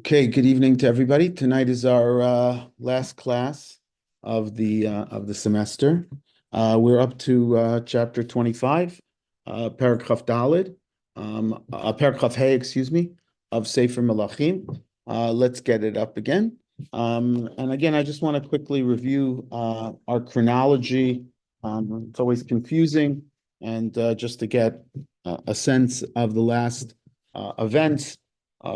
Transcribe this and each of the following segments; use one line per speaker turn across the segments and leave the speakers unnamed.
Okay, good evening to everybody. Tonight is our last class of the semester. We're up to chapter 25, Perek Chaf Daled, Perek Chaf Hey, excuse me, of Sefer Melakhim. Let's get it up again. And again, I just want to quickly review our chronology. It's always confusing, and just to get a sense of the last events.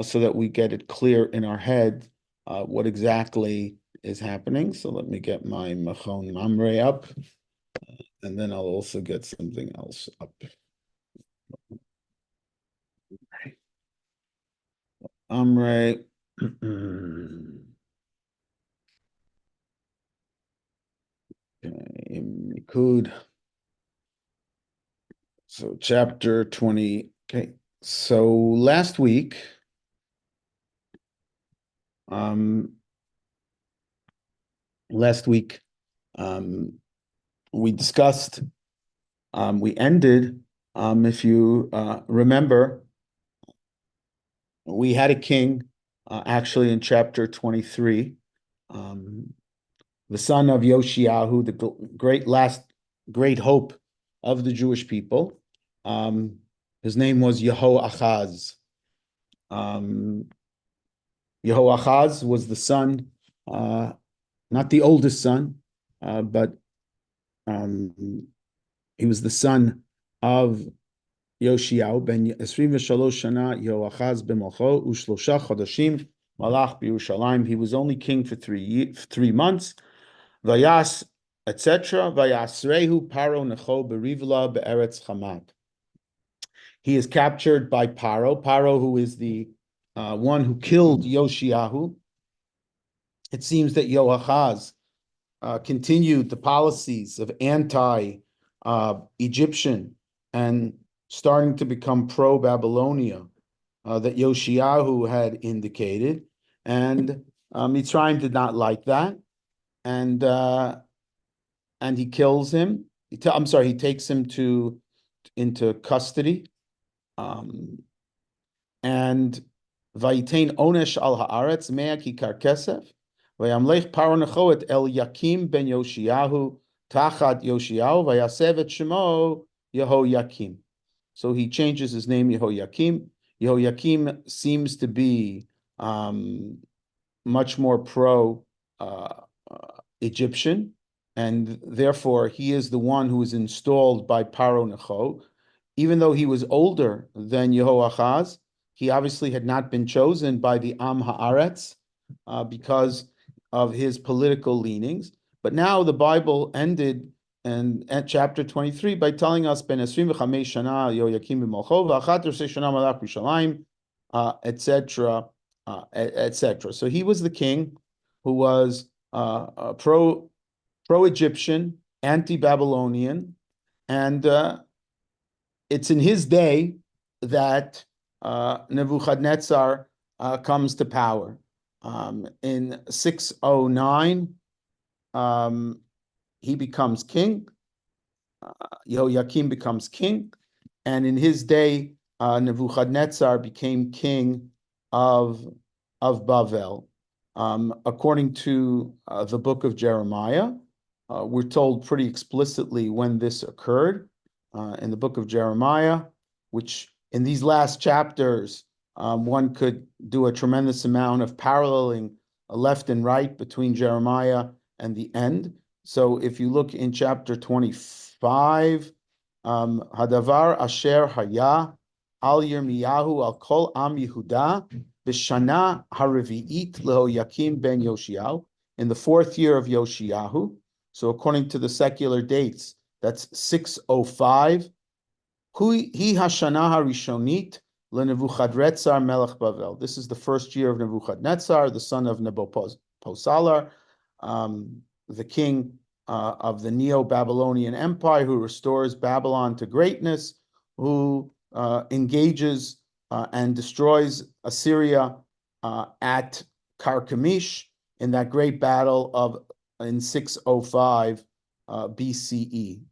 So that we get it clear in our head what exactly is happening. So let me get my Machon Mamre up, and then I'll also get something else up. Amre. Could. So chapter 20. Okay. So last week, we discussed, we ended, if you remember, we had a king, actually in chapter 23, the son of Yoshiyahu, the great hope of the Jewish people. His name was Yehoachaz. Yehoachaz was the son, not the oldest son, but he was the son of Yoshiyahu ben 23 shana Yehoachaz b'malcho u'shlosha chodashim malach b'Yerushalayim. He was only king for 3 months. Vayas, etc. Vayasrehu paro necho berivla be'eretz Chamad. He is captured by Paro. Paro, who is the one who killed Yoshiyahu. It seems that Yehoachaz continued the policies of anti-Egyptian and starting to become pro-Babylonia that Yoshiyahu had indicated. And Mitzrayim did not like that. And he kills him. He takes him into custody. And Vayitain onesh al haaretz mea kikar kesef. Vayamlech paro necho et El Yakim ben Yoshiyahu tachat Yoshiyahu vayasev et shemo Yehoyakim. So he changes his name Yehoyakim. Yehoyakim seems to be much more pro-Egyptian, and therefore he is the one who is installed by Paro Necho. Even though he was older than Yehoachaz, he obviously had not been chosen by the Am Haaretz because of his political leanings. But now the Bible ended at chapter 23 by telling us Ben Esrim v'Chamei Shana Yehoyakim b'Malcho v'Achat Rosei Shana Malach b'Yerushalayim, etc., etc. So he was the king who was pro-Egyptian, anti-Babylonian, and it's in his day that Nebuchadnezzar comes to power. In 609, he becomes king. Yehoyakim becomes king, and in his day, Nebuchadnezzar became king of Bavel. According to the book of Jeremiah, we're told pretty explicitly when this occurred. In the book of Jeremiah, which in these last chapters, one could do a tremendous amount of paralleling left and right between Jeremiah and the end. So if you look in chapter 25, Hadavar Asher Haya Al Yirmiyahu Al Kol Am Yehuda B'Shana Haravi'it Lehoyakim ben Yoshiyahu, in the 4th year of Yoshiyahu. So according to the secular dates, that's 605. Hi Hashana Harishonit leNebuchadnezzar Melech Bavel. This is the 1st year of Nebuchadnezzar, the son of Neboposalar, the king of the Neo-Babylonian Empire, who restores Babylon to greatness, who engages and destroys Assyria at Carchemish in that great battle in 605 BCE.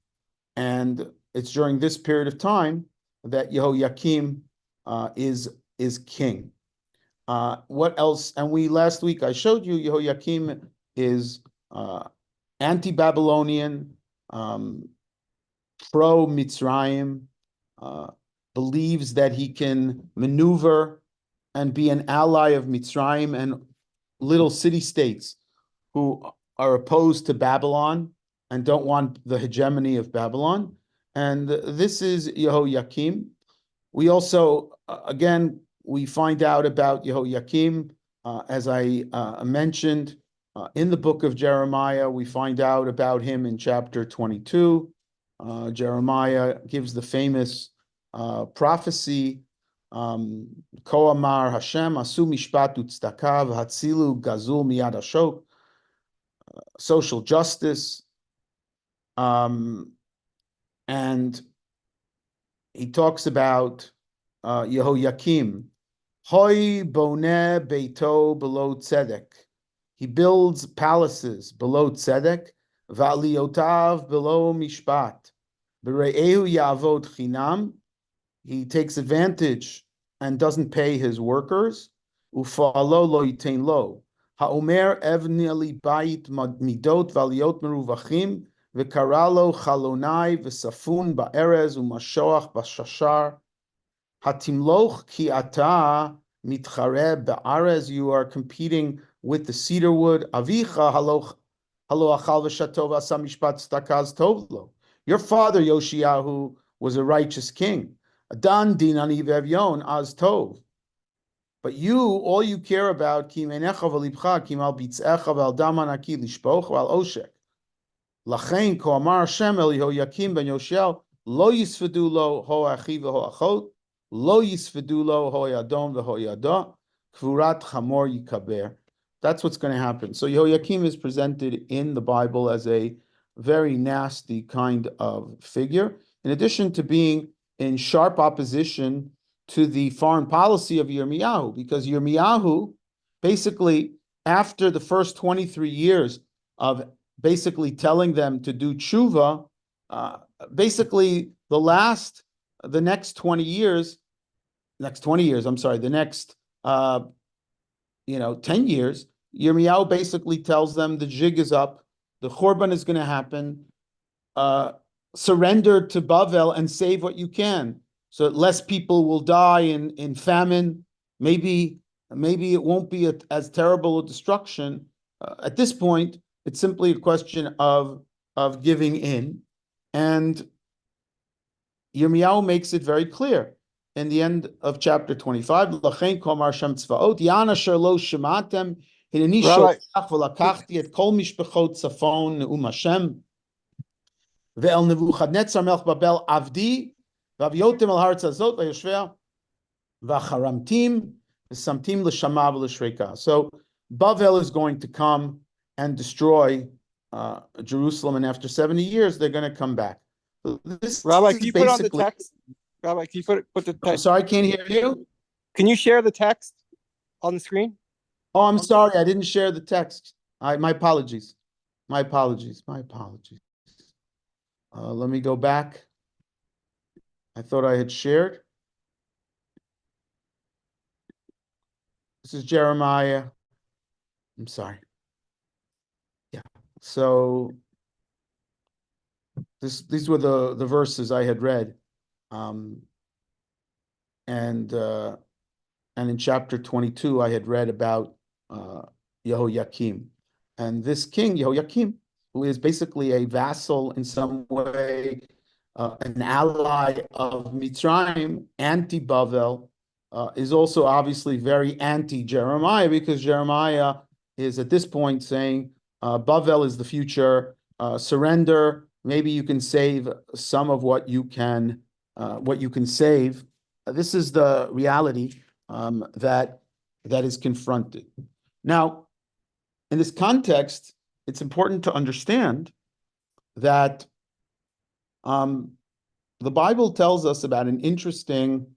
And it's during this period of time that Yehoyakim is king. What else? And last week I showed you Yehoiakim is anti-Babylonian, pro-Mitzrayim, believes that he can maneuver and be an ally of Mitzrayim and little city-states who are opposed to Babylon and don't want the hegemony of Babylon. And this is Yehoiakim. We also, again, we find out about Yehoiakim, as I mentioned, in the book of Jeremiah. We find out about him in chapter 22. Jeremiah gives the famous prophecy, Ko amar Hashem, asu mishpat utzedakah v'hatzilu gazul miyad hashok, social justice, and he talks about Yehoiakim, Hoy boneh beito below tzedek. He builds palaces below tzedek, va'aliotav below mishpat. B're'ehu ya'avod chinam. He takes advantage and doesn't pay his workers. Ufa'alo lo yitain lo. Ha'omer evni li bayit midot v'aliot meruvachim v'karalo chalonai v'safun ba'erez u'mashoach b'shashar. Hatimloch ki ata mitchareh ba'arez. You are competing with the cedar wood. Avicha halo achal v'shatov asam mishpat stakaz tovlo. Your father Yoshiyahu was a righteous king. Adan din ani v'evyon az tov. But you, all you care about, ki meinecha v'libcha, ki mal bitz'echa v'al daman aki lishpoch v'al oshek. Lachein ko amar Hashem el Yehoiakim ben Yoshiyahu lo yisvedu lo ho achi v'ho achot, lo yisvedu lo ho yadom v'ho yada, kvurat chamor yikaber. That's what's going to happen. So Yehoiakim is presented in the Bible as a very nasty kind of figure, in addition to being in sharp opposition to the foreign policy of Yirmiyahu, because Yirmiyahu, basically, after the first 23 years of basically telling them to do tshuva, basically the next 20 years, the next 10 years, Yirmiyahu basically tells them the jig is up, the Churban is going to happen, surrender to Bavel and save what you can, so that less people will die in famine. Maybe it won't be as terrible a destruction. At this point, it's simply a question of giving in. And Yirmiyahu makes it very clear in the end of chapter 25. Lachein komar Shem tzvaot, Yan asher lo shematem, hineni sholach v'lakachti et kol mishpachot tzafon ne'um Hashem, ve'el Nebuchadnezzar melech Babel avdi, v'avyotem el haaretz hazot v'yoshvea, v'acharamtim, v'samtim l'shama v'l'shreka. So Bavel is going to come and destroy Jerusalem, and after 70 years, they're going to come back. So
Rabbi, can you put on the text? Rabbi, can you put the text?
Sorry, I can't hear you.
Can you share the text on the screen?
Oh, I'm sorry, I didn't share the text. My apologies. My apologies. Let me go back. I thought I had shared. This is Jeremiah. I'm sorry. Yeah. So these were the verses I had read. And in chapter 22, I had read about Yehoiakim. And this king, Yehoiakim, who is basically a vassal in some way, an ally of Mitzrayim, anti-Bavel, is also obviously very anti-Jeremiah, because Jeremiah is at this point saying, Bavel is the future, surrender, maybe you can save some of what you can save. This is the reality that is confronted. Now, in this context, it's important to understand that the Bible tells us about an interesting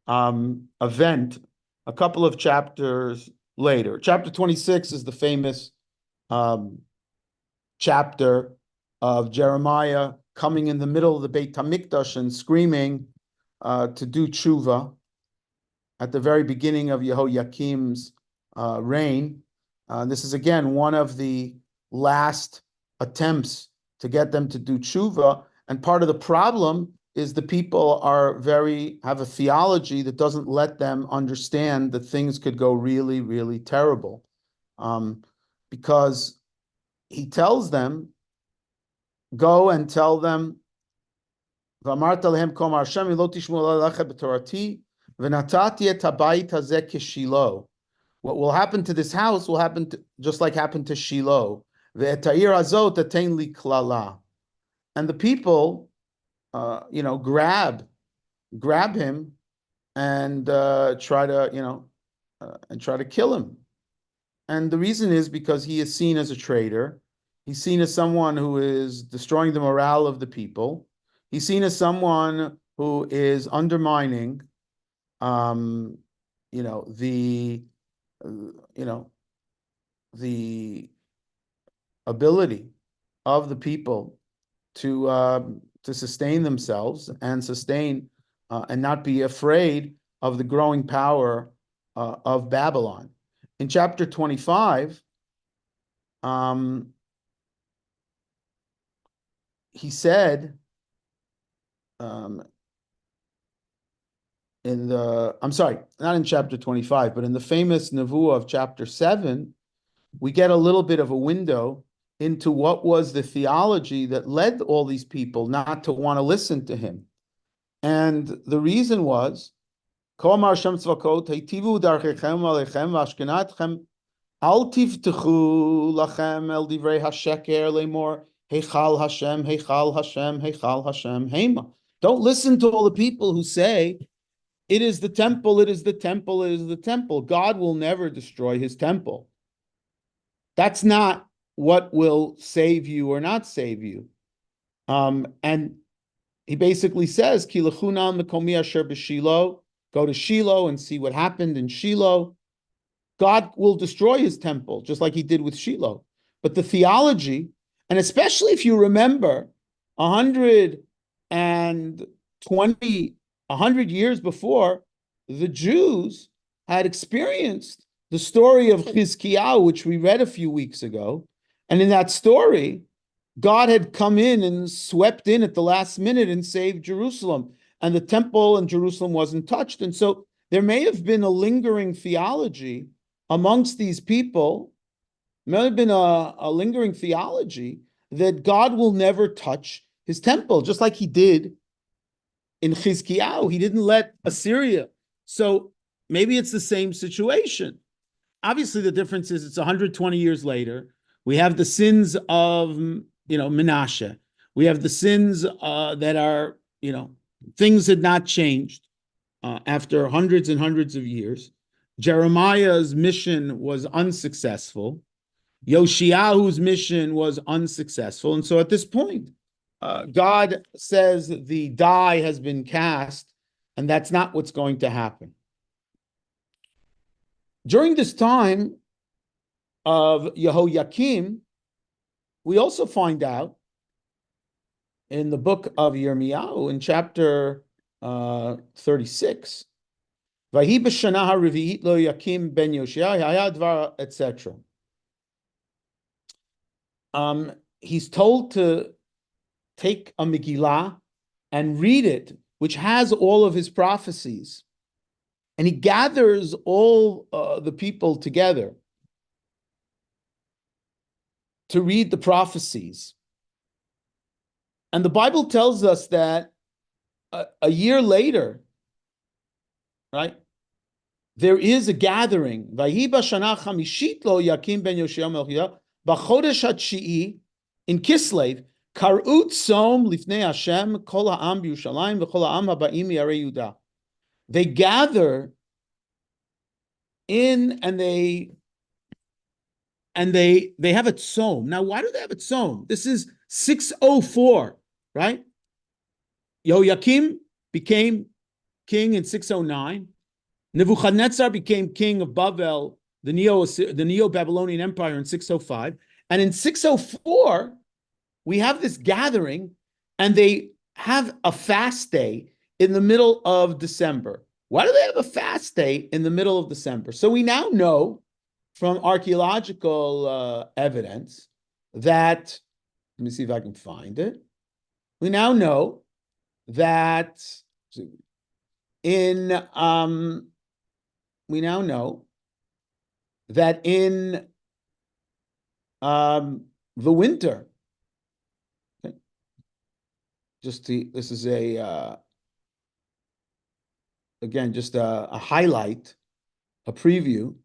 event a couple of chapters later. Chapter 26 is the famous chapter of Jeremiah coming in the middle of the Beit HaMikdash and screaming to do tshuva. at the very beginning of Yehoiakim's reign. This is again one of the last attempts to get them to do tshuva, and part of the problem is the people have a theology that doesn't let them understand that things could go really, really terrible, because he tells them, go and tell them, what will happen to this house will happen just like happened to Shiloh. And the people, grab him and try to kill him. And the reason is because he is seen as a traitor. He's seen as someone who is destroying the morale of the people. He's seen as someone who is undermining, the ability of the people to sustain themselves and sustain and not be afraid of the growing power of Babylon. In chapter 25, he said, I'm sorry, not in chapter 25, but in the famous Nevuah of chapter 7, we get a little bit of a window into what was the theology that led all these people not to want to listen to him. And the reason was, Al tivtechu lachem el divrei hasheker lemor heichal Hashem, heichal Hashem, heichal Hashem, hema. Don't listen to all the people who say, it is the temple, it is the temple, it is the temple. God will never destroy his temple. That's not what will save you or not save you. And he basically says, Ki lechunam mekomi asher b'Shilo, go to Shiloh and see what happened in Shiloh. God will destroy his temple, just like he did with Shiloh. But the theology, and especially if you remember 100 years before, the Jews had experienced the story of Chizkiyahu, which we read a few weeks ago. And in that story, God had come in and swept in at the last minute and saved Jerusalem. And the temple in Jerusalem wasn't touched. And so there may have been a lingering theology amongst these people, may have been a lingering theology that God will never touch his temple, just like he did in Chizkiyahu. He didn't let Assyria. So maybe it's the same situation. Obviously, the difference is it's 120 years later. We have the sins of, Menashe. We have the sins that are, things had not changed after hundreds and hundreds of years. Jeremiah's mission was unsuccessful. Yoshiahu's mission was unsuccessful. And so at this point, God says the die has been cast, and that's not what's going to happen. During this time of Yehoiakim, we also find out in the book of Yirmiyahu, in chapter 36, Vahi b'shana ha'revi'it lo Yakim ben Yoshia haya dvar, etc. He's told to take a Megillah and read it, which has all of his prophecies. And he gathers all the people together to read the prophecies. And the Bible tells us that a year later, right, there is a gathering. Vahi b'shana chamishit lo Yakim ben Yoshia melchia b'chodesh haTshi'i in Kislev kar'u tzom lifnei Hashem kol ha'am b'Yushalayim v'kol ha'am haba'im yarei Yehuda. They gather in and they have a tzom. Now, why do they have a tzom? This is 604, right? Yehoiakim became king in 609. Nebuchadnezzar became king of Bavel, the Neo-Babylonian Empire, in 605. And in 604, we have this gathering, and they have a fast day in the middle of December. Why do they have a fast day in the middle of December? So we now know from archaeological evidence that, let me see if I can find it. We now know that in the winter, okay, this is again just a highlight, a preview.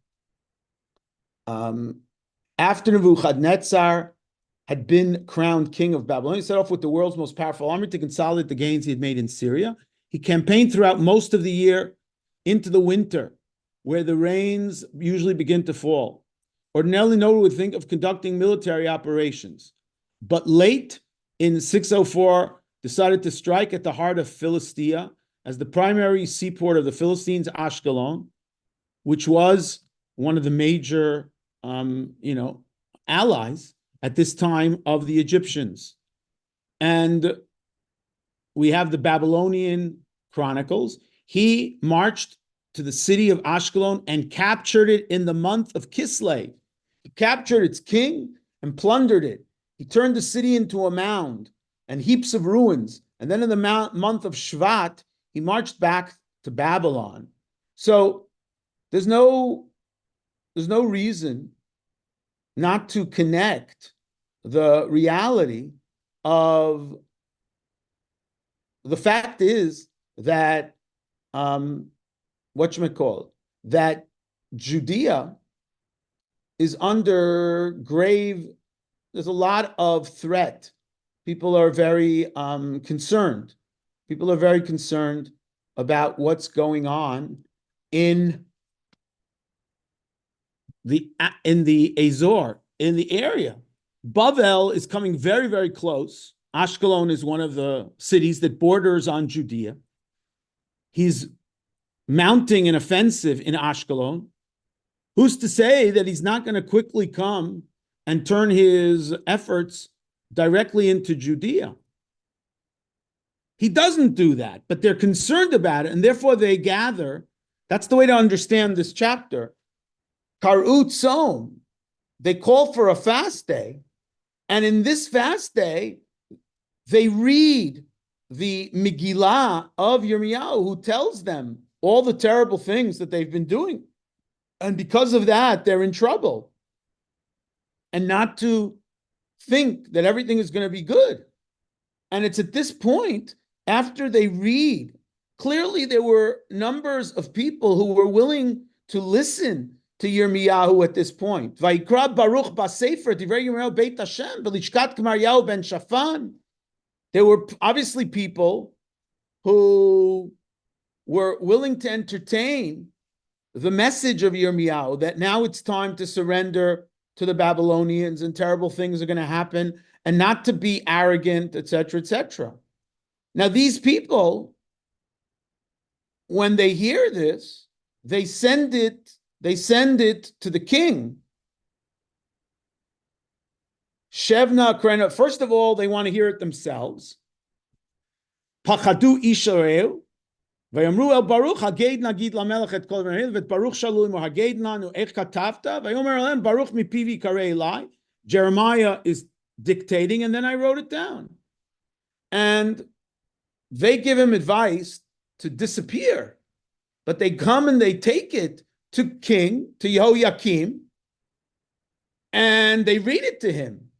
After Nebuchadnezzar had been crowned king of Babylon, he set off with the world's most powerful army to consolidate the gains he had made in Syria. He campaigned throughout most of the year into the winter, where the rains usually begin to fall. Ordinarily, no one would think of conducting military operations, but late in 604, decided to strike at the heart of Philistia as the primary seaport of the Philistines, Ashkelon, which was one of the major, allies at this time of the Egyptians. And we have the Babylonian Chronicles. He marched to the city of Ashkelon and captured it in the month of Kislev. He captured its king and plundered it. He turned the city into a mound and heaps of ruins. And then in the month of Shvat, he marched back to Babylon. So there's no reason not to connect the reality of the fact is that that Judea is under grave, there's a lot of threat. People are very concerned. People are very concerned about what's going on in the Azor, in the area. Bavel is coming very, very close. Ashkelon is one of the cities that borders on Judea. He's mounting an offensive in Ashkelon. Who's to say that he's not going to quickly come and turn his efforts directly into Judea? He doesn't do that, but they're concerned about it, and therefore they gather. That's the way to understand this chapter. Kar'u tzom, they call for a fast day, and in this fast day, they read the Megillah of Yirmiyahu, who tells them all the terrible things that they've been doing. And because of that, they're in trouble. And not to think that everything is going to be good. And it's at this point, after they read, clearly there were numbers of people who were willing to listen to Yirmiyahu at this point. Vayikra Baruch b'sefer divrei Yirmiyahu beit Hashem b'lishkat Gemaryahu ben Shafan. There were obviously people who were willing to entertain the message of Yirmiyahu that now it's time to surrender to the Babylonians and terrible things are going to happen and not to be arrogant, etc., etc. Now, these people, when they hear this, they send it to the king. Shevna Krena, first of all, they want to hear it themselves. Pachadu Ishareu. Vayamru el Baruch haged nagid lamelech et kol v'nehil v'et Baruch shalu imo haged nanu ech katavta vayomer elem Baruch mipivi karei elai. Jeremiah is dictating, and then I wrote it down. And they give him advice to disappear, but they come and they take it to Yehoiakim, and they read it to him.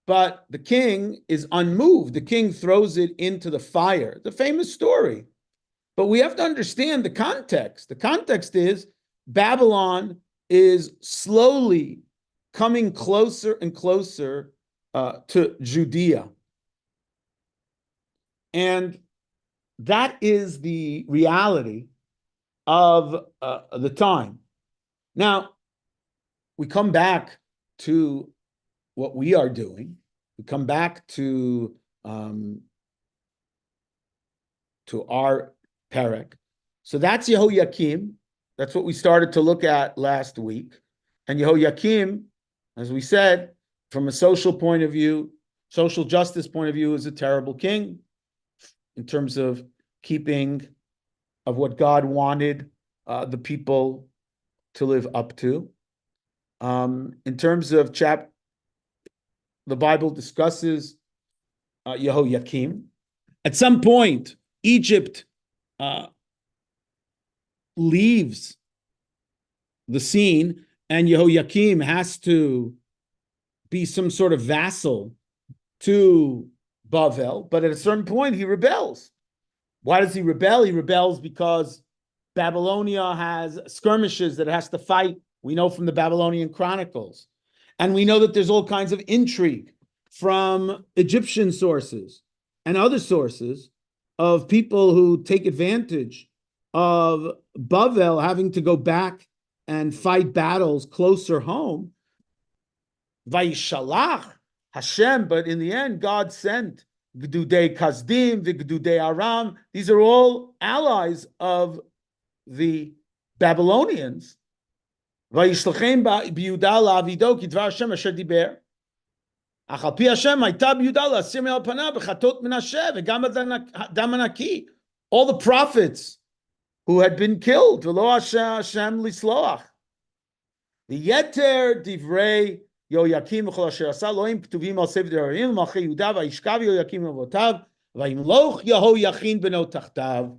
But the king is unmoved. The king throws it into the fire. The famous story. But we have to understand the context. The context is Babylon is slowly coming closer and closer to Judea. And that is the reality of the time. Now, we come back to what we are doing. We come back to our Perek. So that's Yehoiakim. That's what we started to look at last week. And Yehoiakim, as we said, from a social point of view, social justice point of view, is a terrible king in terms of keeping of what God wanted the people to live up to. In terms of the Bible discusses Yehoiakim. At some point, Egypt leaves the scene, and Yehoiakim has to be some sort of vassal to Bavel, but at a certain point, he rebels. Why does he rebel? He rebels because Babylonia has skirmishes that it has to fight. We know from the Babylonian Chronicles. And we know that there's all kinds of intrigue from Egyptian sources and other sources of people who take advantage of Bavel having to go back and fight battles closer home. Vayishalach Hashem, but in the end, God sent Gdudei Kasdim, Gdudei Aram. These are all allies of the Babylonians. Vayishlachem b'Yehuda la'avido kidvar Hashem asher diber. Ach al pi Hashem hayta b'Yehuda la'asir me'al panav b'chatot Menashe v'gam dam anaki. All the prophets who had been killed, v'lo Hashem lisloach. The Yeter divrei Yehoiakim v'chol asher asa loim ktuvim al sefer devarim malchei Yehuda vayishkav Yehoiakim avotav vayimloch Yehoiachin beno tachtav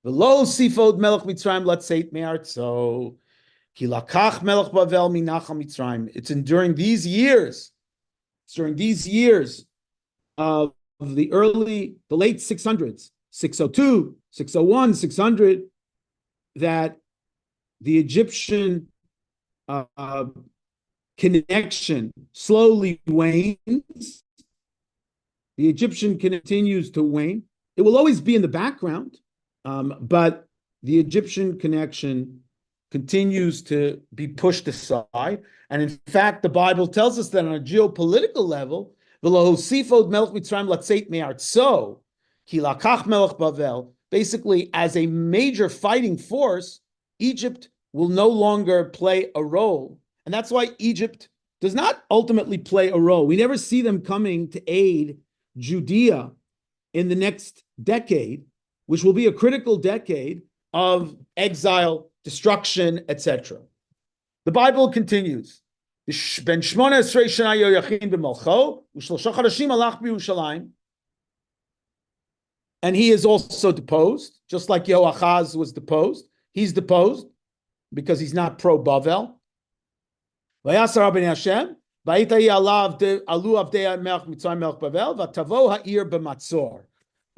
v'lo sifod melech Mitzrayim latzeit me'artzo ki lakach melech Bavel minachal Mitzrayim. It's during these years of the late 600s, 602, 601, 600, that the Egyptian connection slowly wanes. The Egyptian continues to wane. It will always be in the background, but the Egyptian connection continues to be pushed aside. And in fact, the Bible tells us that on a geopolitical level, basically as a major fighting force, Egypt will no longer play a role. And that's why Egypt does not ultimately play a role. We never see them coming to aid Judea in the next decade, which will be a critical decade of exile, destruction, etc. The Bible continues. And he is also deposed, just like Yehoachaz was deposed. He's deposed because he's not pro-Bavel. The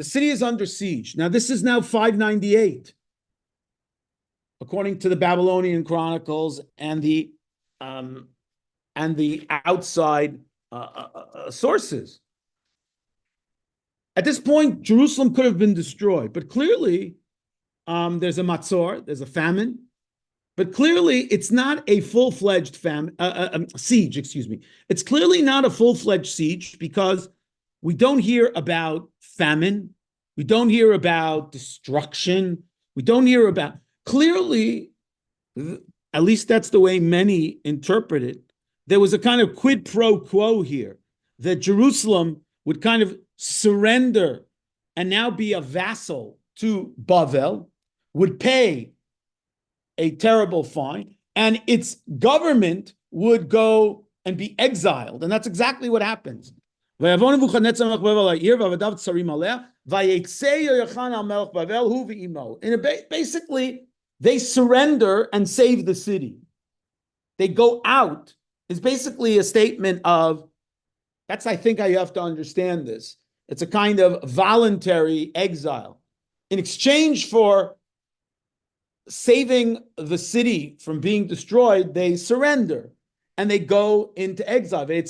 city is under siege. Now, this is now 598, according to the Babylonian Chronicles and the outside sources. At this point, Jerusalem could have been destroyed, but clearly there's a matzor, there's a famine. But clearly, it's not a full-fledged siege, excuse me. It's clearly not a full-fledged siege because we don't hear about famine. We don't hear about destruction. We don't hear about... Clearly, at least that's the way many interpret it, there was a kind of quid pro quo here, that Jerusalem would kind of surrender and now be a vassal to Bavel, would pay a terrible fine, and its government would go and be exiled. And that's exactly what happens. And basically, they surrender and save the city. They go out. It's basically a statement of, I think how you have to understand this. It's a kind of voluntary exile. In exchange for saving the city from being destroyed, they surrender and they go into exile. Right?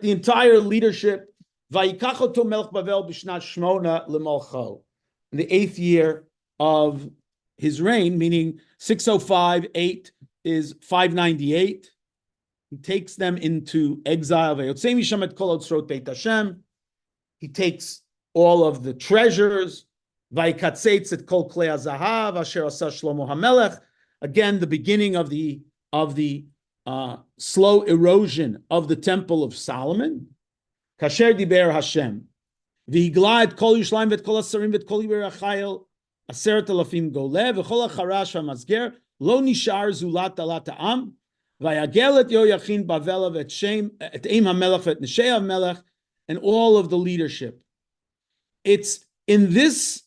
The entire leadership. In the 8th year of his reign, meaning 605, 8 is 598. He takes them into exile. He takes all of the treasures. Again, the beginning of the slow erosion of the Temple of Solomon. Kasher diber Hashem.
והגלה את כל ירושלים ואת כל השרים ואת כל עברי החיל 10,000 גולה וכל החרש והמסגר לא נשאר זולת תעלת העם ויגל את יהויכין בבלה ואת אם המלך ואת נשי המלך and all of the leadership. It's in this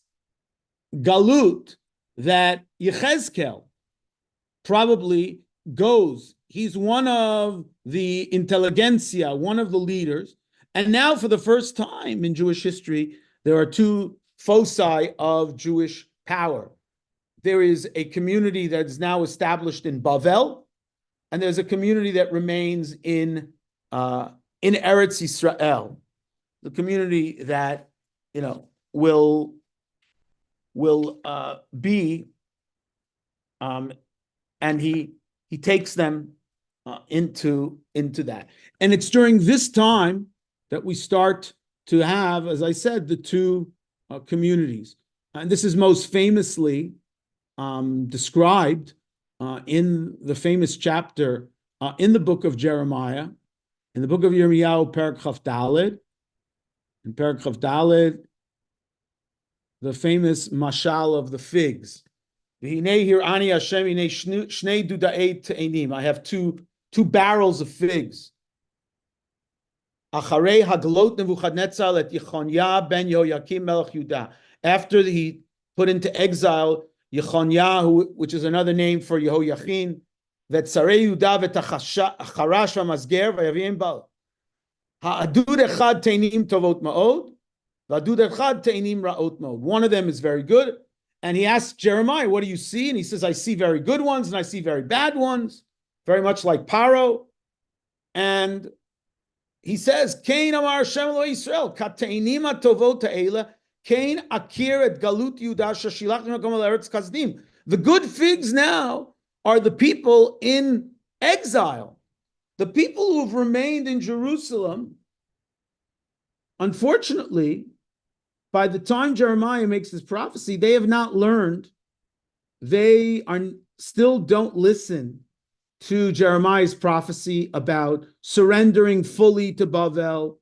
galut that Yechezkel probably goes. He's one of the intelligentsia, one of the leaders. And now for the first time in Jewish history, there are two foci of Jewish power. There is a community that is now established in Bavel, and there's a community that remains in Eretz Yisrael, the community that will be, and he takes them into that. And it's during this time that we start to have, as I said, the two communities. And this is most famously described in the famous chapter in the book of Jeremiah, in the book of Yirmiyahu, Perek Chaf Daled. In Perek Chaf Daled, the famous mashal of the figs. I have two barrels of figs. After he put into exile Yechoniah, which is another name for Yehoiachin, that Sarei Yudah v'tacharash v'masger v'yavim bal. Ha'adud echad teinim tovot ma'od, v'adud echad teinim ra'ot ma'od. One of them is very good. And he asks Jeremiah, what do you see? And he says, I see very good ones and I see very bad ones, very much like Paro. And he says, Kain amar Hashem lo Yisrael, kateinim atovot ha'ela, Kain akir et galut Yudah shashilach l'makom eretz kasdim. The good figs now are the people in exile. The people who have remained in Jerusalem, unfortunately, by the time Jeremiah makes this prophecy, they have not learned. They still don't listen to Jeremiah's prophecy about surrendering fully to Bavel,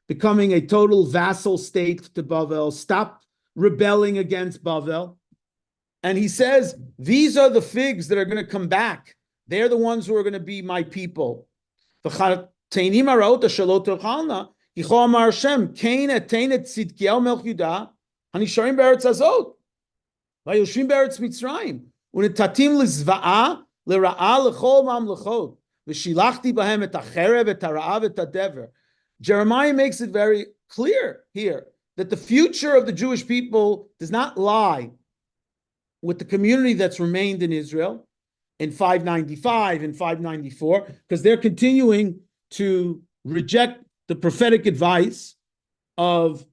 becoming a total vassal state to Bavel, stop rebelling against Bavel. And he says, these are the figs that are going to come back. They're the ones who are going to be my people. Yichol Amar Hashem, Kain etain et Tzidkiyahu melech Yudah, hanisharim be'eretz hazot, v'yoshvim be'eretz Mitzrayim, u'netatim lizva'a, l'ra'a l'chol mamlechot, v'shilachti bahem et hacherev, et hara'av, et hadever. Jeremiah makes it very clear here that the future of the Jewish people does not lie with the community that's remained in Israel in 595 and 594, because they're continuing to reject the prophetic advice of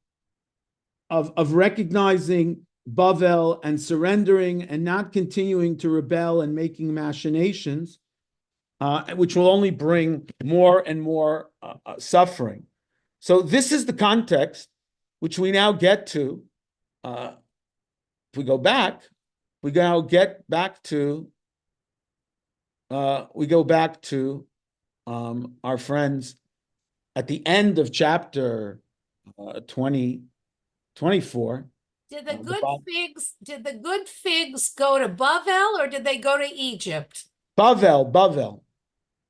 recognizing Bavel and surrendering and not continuing to rebel and making machinations, which will only bring more and more suffering. So this is the context which we now get to. If we go back, we now get back to our friends at the end of chapter 24.
Did the good figs go to Bavel or did they go to Egypt?
Bavel.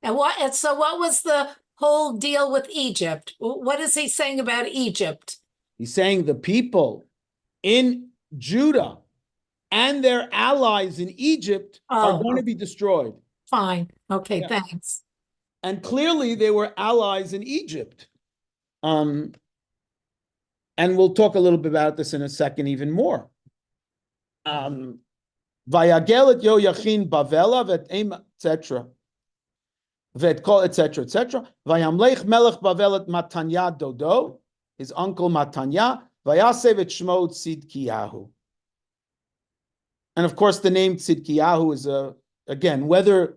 And so what was the whole deal with Egypt? What is he saying about Egypt?
He's saying the people in Judah and their allies in Egypt are going to be destroyed.
Fine. Okay, thanks.
And clearly they were allies in Egypt. And we'll talk a little bit about this in a second even more. Vayagel et Yoyachin Bavela v'et etc. V'et kol etc. Vayamlech melech Bavel et Matanya Dodo, his uncle Matanya, vayasev et Shmo Tzidkiyahu. And of course the name Tzidkiyahu is again, whether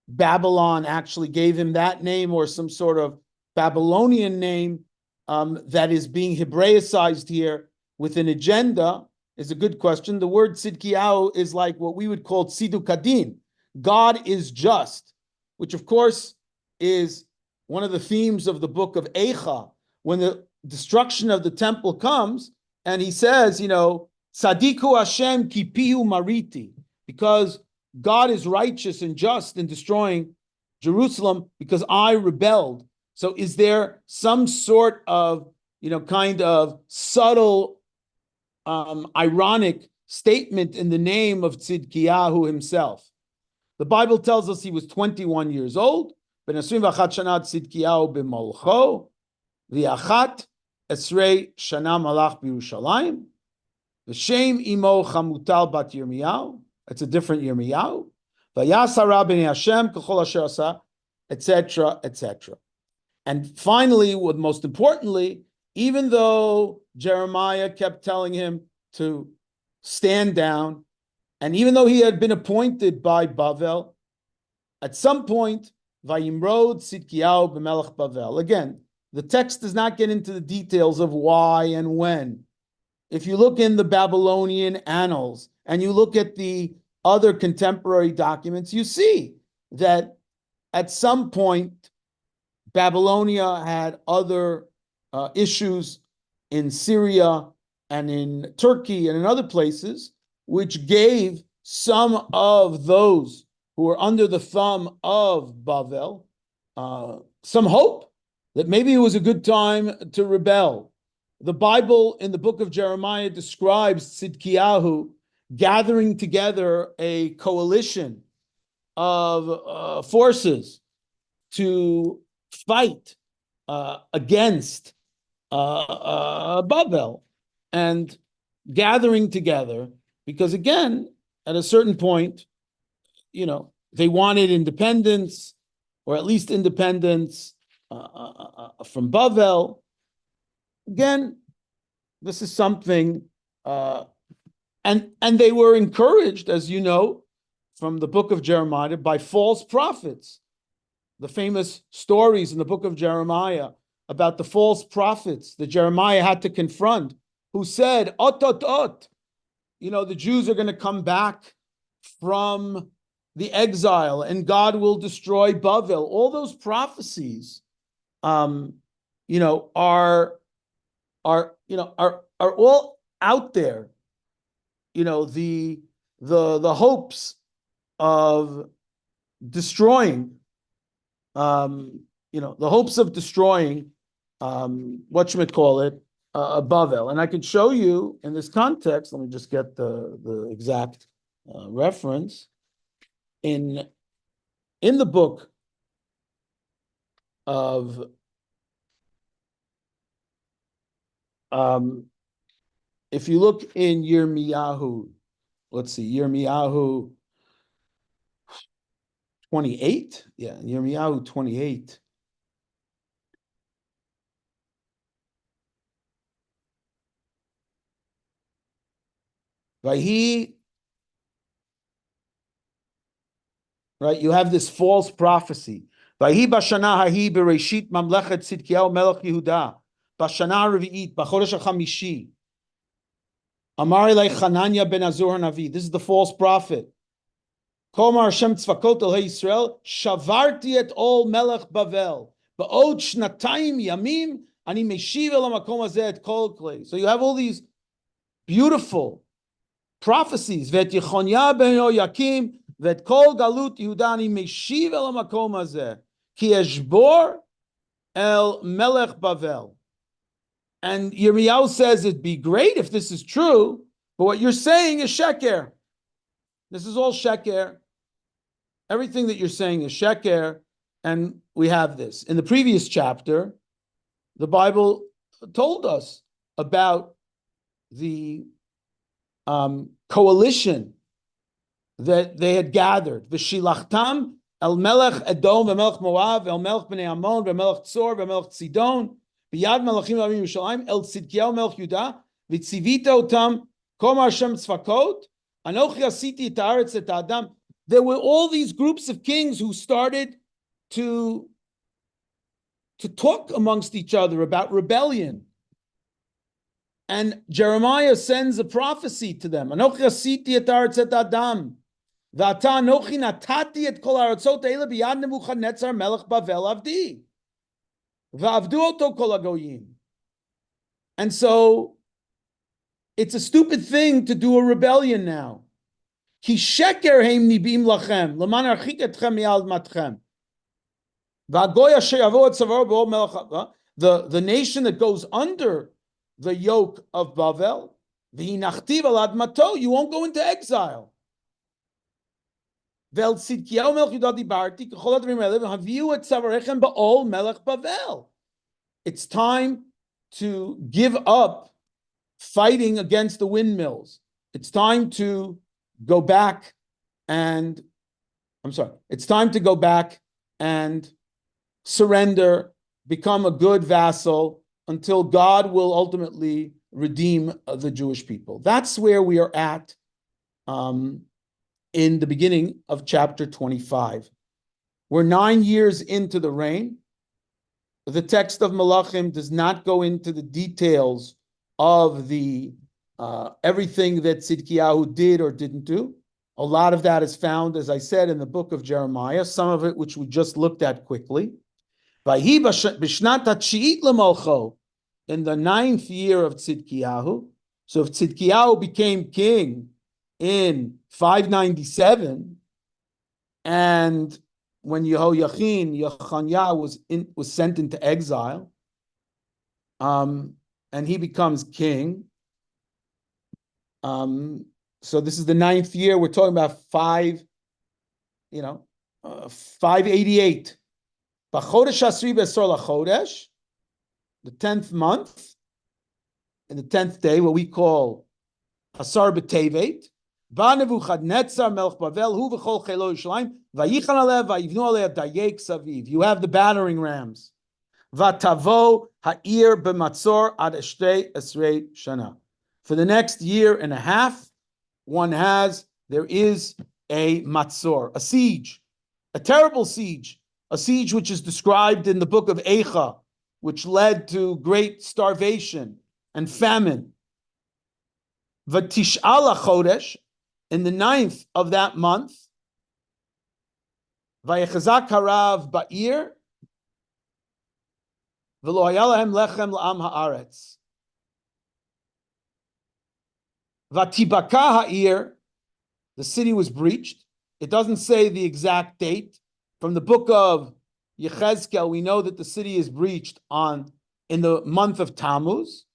Babylon actually gave him that name or some sort of Babylonian name that is being Hebraicized here with an agenda is a good question. The word Tzidkiyahu is like what we would call Tziduk Hadin. God is just, which of course is one of the themes of the book of Eicha. When the destruction of the temple comes, and he says, Tzadiku Hashem kipihu mariti, because God is righteous and just in destroying Jerusalem because I rebelled. So is there some sort of, kind of subtle, ironic statement in the name of Tzidkiyahu himself? The Bible tells us he was 21 years old. Ben 21 shana Tzidkiyahu b'molcho, v'achat esrei shana malach b'Yerushalayim, v'shem imo chamutal bat Yirmiyahu. It's a different Yirmiyahu. V'yasara b'nei Hashem k'chol asher asa, etc., etc. And finally, what most importantly, even though Jeremiah kept telling him to stand down, and even though he had been appointed by Bavel, at some point, Vayimrod Tzidkiyahu b'melech Bavel. Again, the text does not get into the details of why and when. If you look in the Babylonian annals and you look at the other contemporary documents, you see that at some point, Babylonia had other issues in Syria and in Turkey and in other places, which gave some of those who were under the thumb of Bavel some hope that maybe it was a good time to rebel. The Bible in the book of Jeremiah describes Tzidkiyahu gathering together a coalition of forces to fight against Bavel, and gathering together because, again, at a certain point, they wanted independence, or at least independence from Bavel. Again, this is something, and they were encouraged, as you know, from the book of Jeremiah, by false prophets. The famous stories in the book of Jeremiah about the false prophets that Jeremiah had to confront, who said, ot, ot, ot, the Jews are going to come back from the exile and God will destroy Bavel. All those prophecies, are all out there. The hopes of destroying, the hopes of destroying, Bavel. And I could show you in this context, let me just get the exact reference, in the book of if you look in Yirmiyahu, let's see, Yirmiyahu 28, Yirmiyahu 28. Right, you have this false prophecy. Vayhi bashana hahi bereshit mamlechet Tzidkiyahu melech Yehuda bashana revi'it b'chodesh hachamishi amar elei Chananya ben Azur hanavi. This is the false prophet. Komar Hashem tzvakot el Yisrael shavarti et ol melech Bavel ba'od shnatayim yamim ani meshiv el hamakom hazeh et kol klei. So you have all these beautiful prophecies. Vet Yechonya ben Yoyakim vet kol galut Yehuda ani meshiv el hamakom hazeh ki eshbor el melech Bavel. And Yirmiyahu says it'd be great if this is true, but what you're saying is sheker. This is all sheker. Everything that you're saying is sheker, and we have this. In the previous chapter, the Bible told us about the coalition that they had gathered. V'shilachtam el melech Edom v'melech Moab el melech b'nei Ammon v'melech Tzor v'melech Tzidon b'yad Melakhim v'avim Yerushalayim el Tzidkiyahu melech Yudah v'tzivita otam komar Hashem tzvakot anochi asiti et haaretz et ha'adam. There were all these groups of kings who started to talk amongst each other about rebellion. And Jeremiah sends a prophecy to them. Anochi asiti et haaretz et ha'adam v'ata anochi natati et kol ha'aretzot eila b'yad Nebuchadnezzar melech Bavel avdi v'avdu oto kol hagoyim And so it's a stupid thing to do a rebellion now. Ki sheker heim nibim lachem, leman archik etchem mi'al matchem. The nation that goes under the yoke of Bavel, you won't go into exile. It's time to give up fighting against the windmills. It's time to go back and, it's time to go back and surrender, become a good vassal until God will ultimately redeem the Jewish people. That's where we are at in the beginning of chapter 25. We're 9 years into the reign. The text of Melakhim does not go into the details of the everything that Tzidkiyahu did or didn't do. A lot of that is found, as I said, in the book of Jeremiah, some of it which we just looked at quickly. In the 9th year of Tzidkiyahu, so if Tzidkiyahu became king in 597, and when Yechaniah was sent into exile, and he becomes king, so this is the 9th year. We're talking about 588. B'chodesh Asri B'Esor LaChodesh, the 10th month, and the 10th day, what we call Asar B'Tevet, Ba Nebuchadnezzar Melech Bavel Hu V'Chol Chelo Yerushalayim Vayichan Alev Vayivnu Aleh Dayek Saviv. You have the battering rams. Vatavo Ha'ir B'Matzor Ad Eshtei Esrei Shana. For the next year and a half, there is a matzor, a siege, a terrible siege. A siege which is described in the book of Eicha, which led to great starvation and famine. V'tish'al chodesh, in the 9th of that month, v'yechazak harav ba'ir, v'lo haya lahem lechem la'am ha'aretz. V'tibaka ha'ir, the city was breached. It doesn't say the exact date. From the book of Yechezkel, we know that the city is breached in the month of Tammuz.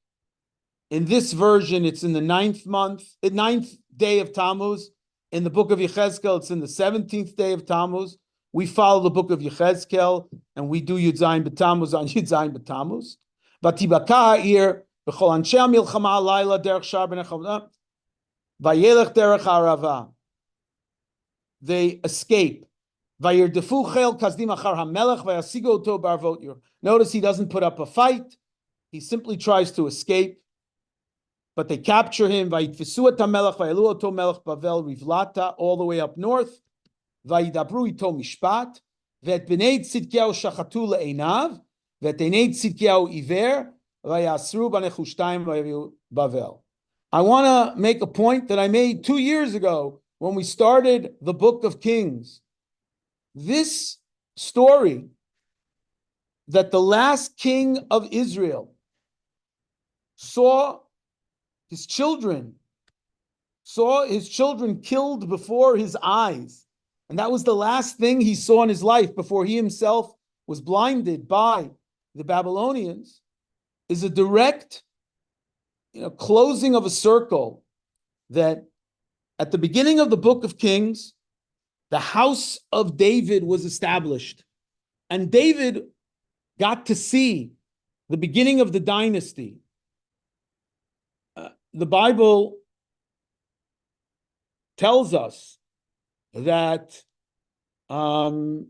In this version, it's in the 9th day of Tammuz. In the book of Yechezkel, it's in the 17th day of Tammuz. We follow the book of Yechezkel, and we do Yud Zayin B'Tammuz on Yud Zayin B'Tammuz. V'tibaka ha'ir b'chol anshei milchama halayla derech shar b'nei chavda vayelech derech ha'arava. They escape. Notice he doesn't put up a fight. He simply tries to escape. But they capture him. All the way up north. I want to make a point that I made 2 years ago when we started the book of Kings. This story that the last king of Israel saw his children killed before his eyes, and that was the last thing he saw in his life before he himself was blinded by the Babylonians, is a direct closing of a circle that at the beginning of the book of Kings, the house of David was established. And David got to see the beginning of the dynasty. The Bible tells us that, in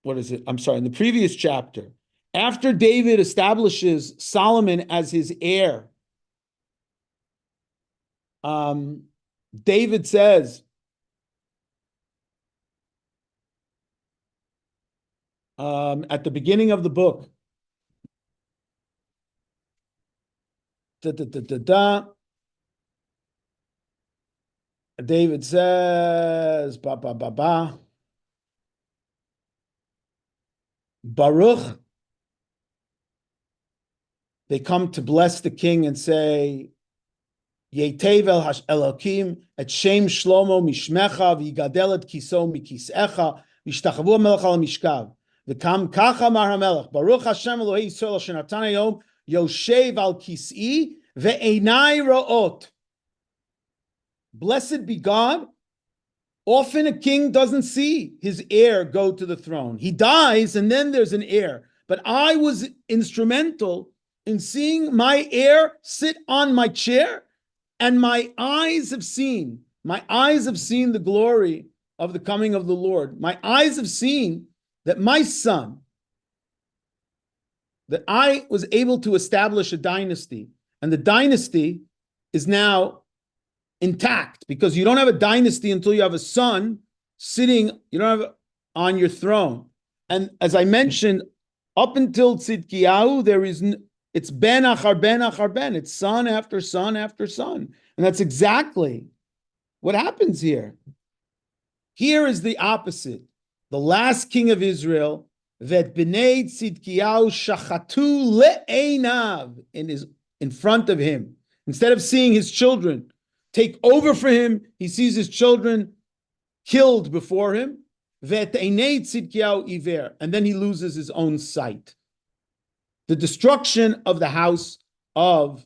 the previous chapter, after David establishes Solomon as his heir, David says, at the beginning of the book, David says, Baruch they come to bless the king and say, Yetev el Elokim et Shem Shlomo mishmecha v'yigadel et kiso mikisecha v'yishtachavu hamelech al mishkav v'kam kacha mar hamelech Baruch Hashem Elohei Yisrael asher natan hayom yoshev al kis'i ve'einai ro'ot. Blessed be God. Often a king doesn't see his heir go to the throne. He dies and then there's an heir. But I was instrumental in seeing my heir sit on my chair, and my eyes have seen the glory of the coming of the Lord. My eyes have seen that my son, that I was able to establish a dynasty, and the dynasty is now intact, because you don't have a dynasty until you have a son sitting, you don't have on your throne. And as I mentioned, up until Tzidkiyahu, it's ben achar ben achar ben. It's son after son after son. And that's exactly what happens here. Here is the opposite. The last king of Israel, that b'nei Tzidkiyahu shachatu le'einav, in front of him. Instead of seeing his children take over for him, he sees his children killed before him. Ve'einei Tzidkiyahu iver, and then he loses his own sight. The destruction of the house of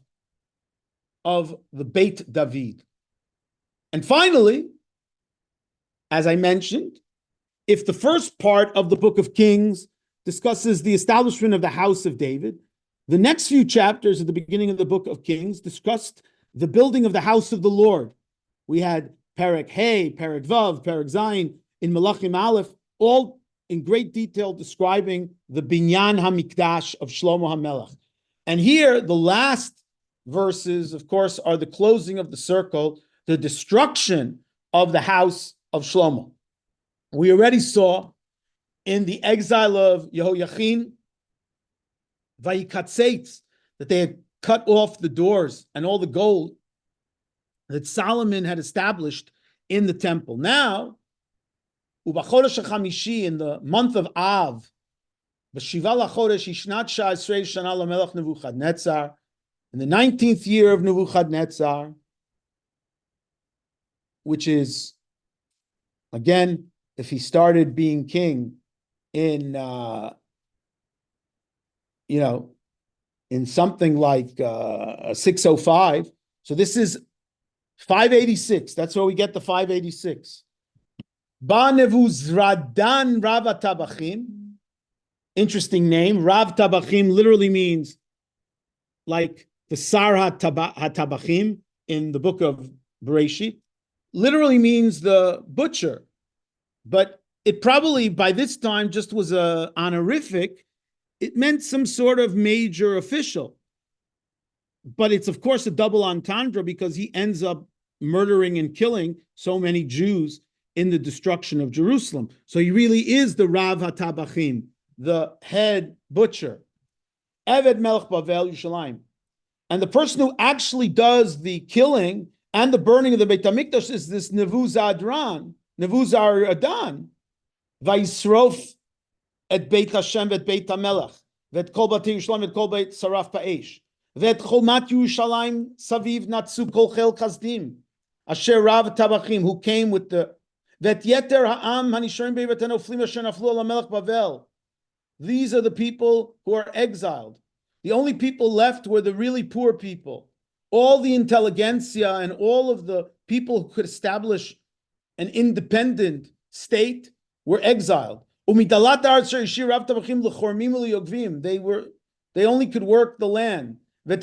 the Beit David. And finally, as I mentioned, if the first part of the book of Kings discusses the establishment of the house of David, the next few chapters at the beginning of the book of Kings discussed the building of the house of the Lord. We had Perek Hey, Perek Vav, Perek Zayin, in Melakhim Aleph, all in great detail describing the Binyan HaMikdash of Shlomo HaMelech. And here, the last verses, of course, are the closing of the circle, the destruction of the house of Shlomo. We already saw in the exile of Yehoiachin, Vayikatzeitz, that they had cut off the doors and all the gold that Solomon had established in the temple. Now, Ubachodesh HaChamishi, in the month of Av, B'Shiva LaChodesh Ishnat Sha'asrei Shana LaMelech Nebuchadnezzar, in the 19th year of Nebuchadnezzar, which is, again, if he started being king in, in something like 605, so this is 586. That's where we get the 586. Ba Nevuzradan Rav Tabachim. Interesting name. Rav Tabachim literally means like the Sar HaTabachim in the book of Bereshit. Literally means the butcher. But it probably by this time just was a honorific. It meant some sort of major official. But it's of course a double entendre, because he ends up murdering and killing so many Jews in the destruction of Jerusalem. So he really is the Rav HaTabachim, the head butcher. Eved Melech Bavel Yerushalayim. And the person who actually does the killing and the burning of the Beit HaMikdash is this Nebuzaradan, Vayisrof et Beit Hashem et Beit HaMelech, vet kol Batei Yerushalayim et kol Beit Saraf Pa'esh, vet Cholmat Yerushalayim Saviv Natsu Kol Chel Chazdim, Asher Rav Tabachim, who came with the vet Yeter Ha'am Hanisharim Beit Hanoflim Asher Naflu Al HaMelech Bavel. These are the people who are exiled. The only people left were the really poor people. All the intelligentsia and all of the people who could establish an independent state were exiled. They only could work the land. Which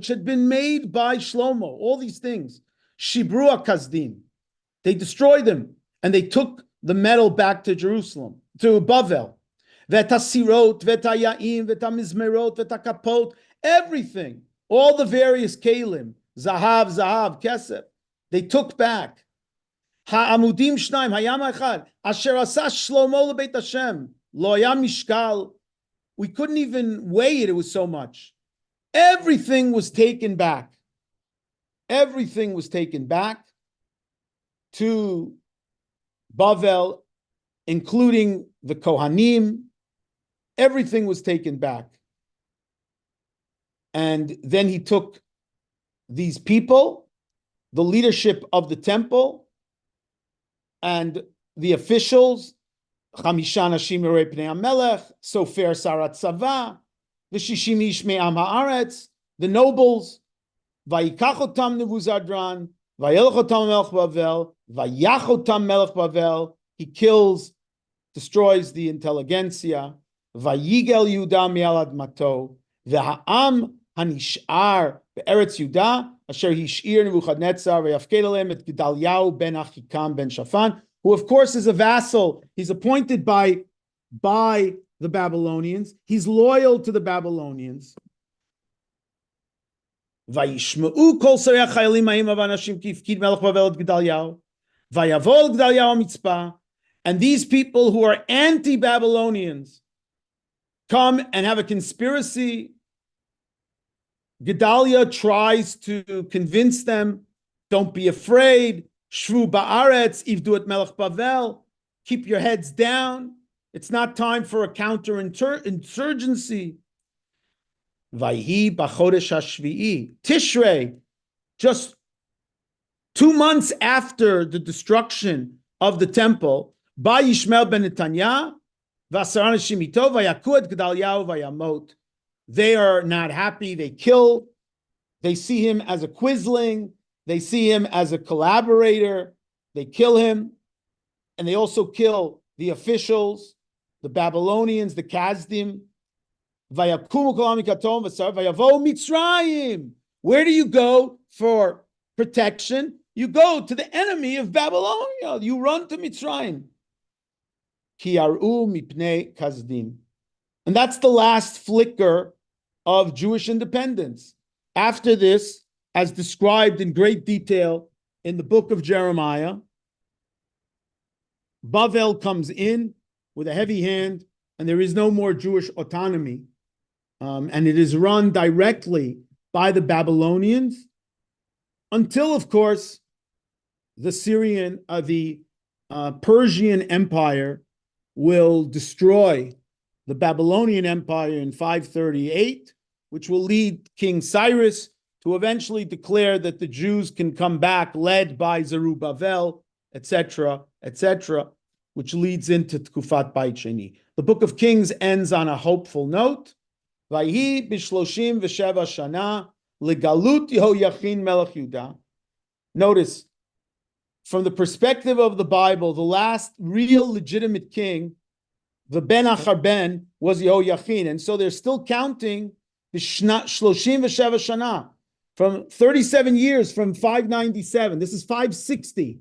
had been made by Shlomo. All these things. Shibru HaKazdim. They destroyed them and they took the metal back to Jerusalem, to Bavel. Vetasirot, vetaya'im, vetamizmerot, vetakapot, everything, all the various kalim, zahav, kesef, they took back. Ha'amudim shnaim, hayam echad, asher asa Shlomo lebeit Hashem, lo hayam mishkal. We couldn't even weigh it was so much. Everything was taken back. Everything was taken back to Bavel, including the Kohanim, Everything was taken back. And then he took these people, the leadership of the temple, and the officials, Chamisha Nashim Yorei Pnei HaMelech, Sofer Sarat Tzava, V'shishim Ish Me'am Haaretz, the nobles, Vayikachotam Nebuzadran, Vayelochotam Melech Bavel, Vayachotam Melech Bavel. He kills, destroys the intelligentsia. Vayigel Yehuda Me'al Admato, V'ha'am Hanishar Be'eretz Yehuda, Asher Hishir Nebuchadnezzar V'yafked Aleim Et Gedaliyahu Ben Achikam Ben Shaphan, who of course is a vassal. He's appointed by the Babylonians. He's loyal to the Babylonians. Vayishma'u kol sarei hachayalim ha'im ha'anashim ki ifkid melech Bavel et Gedaliyahu, vayavol Gedaliyahu mitzpah, and these people who are anti-Babylonians come and have a conspiracy. Gedaliah tries to convince them, don't be afraid. Shvu ba'aretz, ivdu et melech Bavel. Keep your heads down. It's not time for a counter-insurgency. Vayhi b'chodesh hashvi'i. Tishrei, just 2 months after the destruction of the temple, ba Yishmael ben Nathaniel, v'asar anashim ito, vayaku et Gedaliyahu vayamot. They are not happy. They kill. They see him as a quisling. They see him as a collaborator. They kill him. And they also kill the officials, the Babylonians, the Kasdim. Where do you go for protection? You go to the enemy of Babylonia. You run to Mitzrayim. And that's the last flicker of Jewish independence. After this, as described in great detail in the book of Jeremiah, Bavel comes in with a heavy hand, and there is no more Jewish autonomy. And it is run directly by the Babylonians until, of course, the Persian Empire will destroy the Babylonian Empire in 538, which will lead King Cyrus to eventually declare that the Jews can come back, led by Zerubbabel, etc., which leads into Tkufat Beit Sheni. The Book of Kings ends on a hopeful note. Vayhi b'shloshim v'sheva shana legalut Yehoyachin melech Yehuda. Notice, from the perspective of the Bible, the last real legitimate king, the Ben Achar Ben, was Yehoyachin, and so they're still counting the shloshim v'sheva shana from 37 years from 597. This is 560.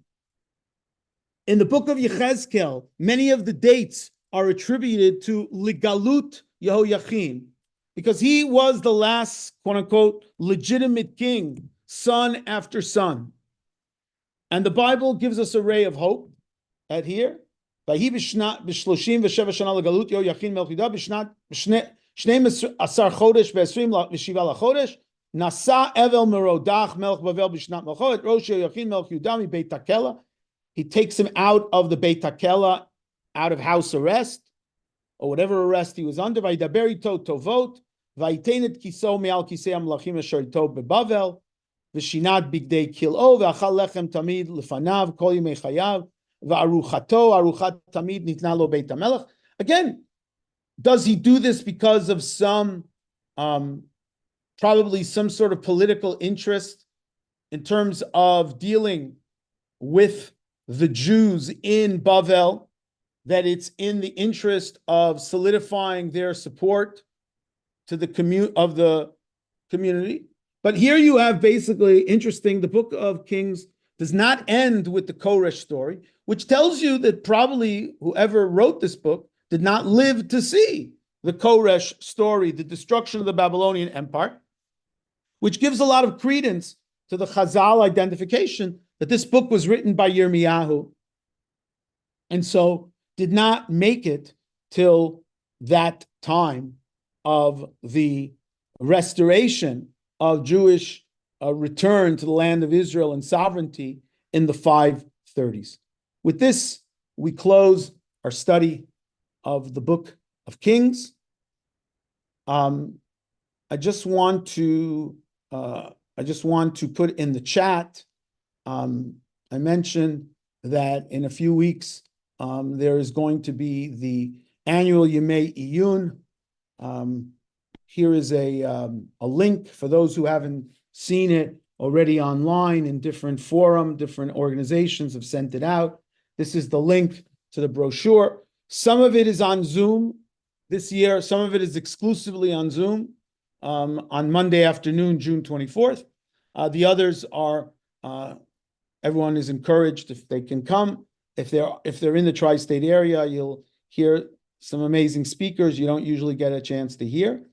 In the book of Yechezkel, many of the dates are attributed to Ligalut Yehoyachin, because he was the last, quote-unquote, legitimate king, son after son. And the Bible gives us a ray of hope at here. Vayhi b'shloshim v'sheva shana legalut Yehoyachin melech Yehuda b'shnat shneim asar chodesh v'esrim v'shiva lachodesh nasa evel merodach melech Bavel b'shnat melcho et rosh Yehoyachin melech Yehuda mi Beit Hakela. He takes him out of the Beit Hakela, out of house arrest, or whatever arrest he was under. Vaydaber ito tovot, vayitein et kiso me'al kisei hamlachim asher ito bebavel, v'shinat bigdei kil'o, v'achal lechem tamid lefanav kol yimei chayav, v'aruchato, aruchat tamid nitna lo Beit HaMelech. Again, does he do this because of some, probably some sort of political interest in terms of dealing with the Jews in Bavel, that it's in the interest of solidifying their support to the community? But here you have basically interesting, the book of Kings does not end with the Koresh story, which tells you that probably whoever wrote this book did not live to see the Koresh story, the destruction of the Babylonian Empire, which gives a lot of credence to the Chazal identification that this book was written by Yirmiyahu, and so did not make it till that time of the restoration of Jewish return to the land of Israel and sovereignty in the 530s. With this, we close our study of the book of Kings. I just want to put in the chat. I mentioned that in a few weeks there is going to be the annual Yemei Iyun. Here is a link for those who haven't seen it already online in different forums, different organizations have sent it out. This is the link to the brochure. Some of it is on Zoom this year. Some of it is exclusively on Zoom on Monday afternoon, June 24th. The others are, everyone is encouraged if they can come. If they're in the tri-state area, you'll hear some amazing speakers you don't usually get a chance to hear.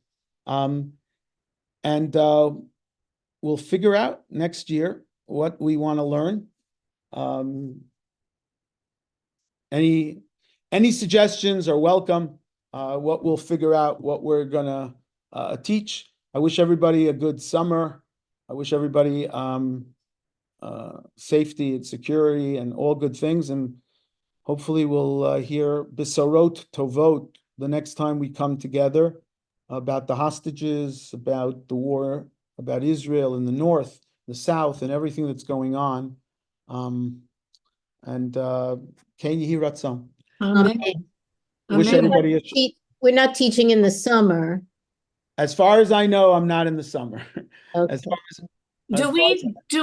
We'll figure out next year what we want to learn. Any suggestions are welcome. What we'll figure out what we're gonna teach. I wish everybody a good summer. I wish everybody safety and security and all good things. And hopefully we'll hear Besorot Tovot the next time we come together about the hostages, about the war, about Israel in the north, the south, and everything that's going on. Can you hear Ratzon?
Amen.
Wish
Amen.
everybody.
We're not teaching in the summer.
As far as I know, I'm not in the summer.
Okay.
Do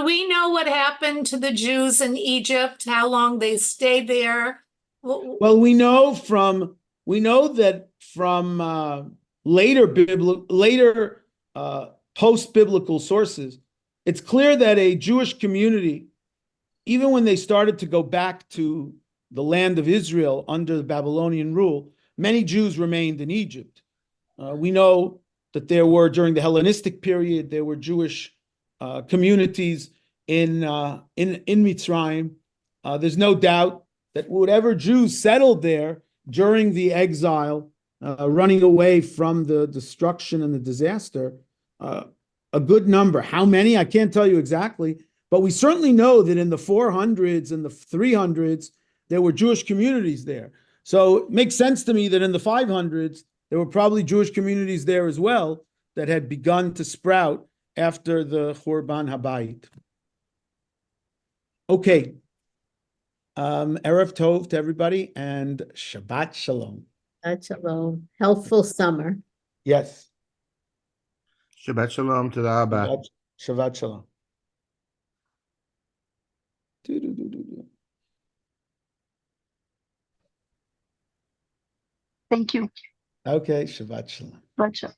we know what happened to the Jews in Egypt? How long they stayed there?
Well, we know that from later post-biblical sources, it's clear that a Jewish community, even when they started to go back to the land of Israel under the Babylonian rule, many Jews remained in Egypt. We know that there were, during the Hellenistic period, there were Jewish communities in Mitzrayim. There's no doubt that whatever Jews settled there during the exile, running away from the destruction and the disaster, a good number. How many? I can't tell you exactly, but we certainly know that in the 400s and the 300s, there were Jewish communities there. So it makes sense to me that in the 500s, there were probably Jewish communities there as well that had begun to sprout after the Churban Habayit. Okay. Erev Tov to everybody and Shabbat Shalom.
That's a healthful summer.
Yes.
Shabbat Shalom to the Abba.
Shabbat Shalom.
Thank you.
Okay, Shabbat Shalom.
Shabbat Shalom.